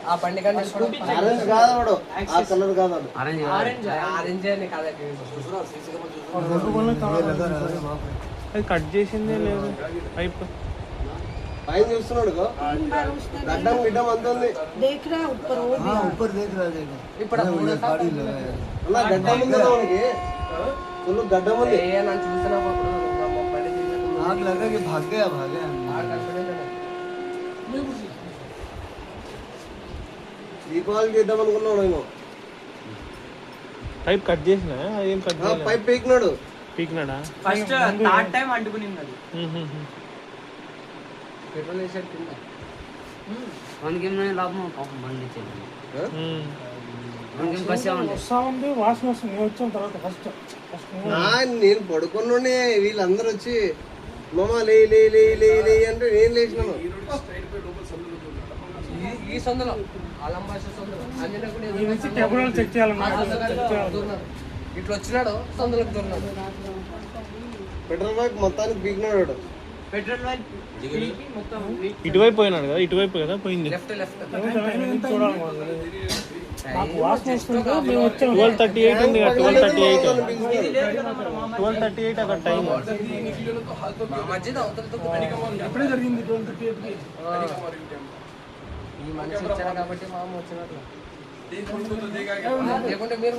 ఆ బండి కానీ కట్ చేసిందే లేదు పైప్ పైన చూస్తున్నాడు గడ్డం గిడ్డం అంత ఉంది ఇప్పుడు అలా గడ్డం ఉంది మనకి ఫుల్ గడ్డం ఉంది దీపావళికి ఇద్దాం అనుకున్నాడు నేను పైప్ కట్ చేసిన ఏం కట్ పైప్ పీకినాడు ఫస్ట్ థర్డ్ టైం అంటుకునింది అది పెట్రోల్ వేసాడు కింద లాభం పాపం బండి వాసన వస్తుంది వచ్చిన తర్వాత ఫస్ట్ నేను పడుకున్నాడే వీళ్ళందరూ వచ్చి మామ లే లే లే లే లే అంటే నేను లేచినాను ఈ సందులో ఆలంబాష సందులో చెక్ చేయాలి ఇట్లా వచ్చినాడు సందులోకి దూరినాడు పెట్రోల్ బంక్ మొత్తానికి పీకినాడు పెట్రోల్ మొత్తం ఇటువైపు పోయినాడు కదా ఇటువైపు కదా పోయింది లెఫ్ట్ లెఫ్ట్ 12:38 ఉంది 12:38 అక్కడ టైం మధ్యలో ఎప్పుడే జరిగింది ఈ మనిషి వచ్చాడు కాబట్టి మామ వచ్చినట్లు లేకుంటే మీరు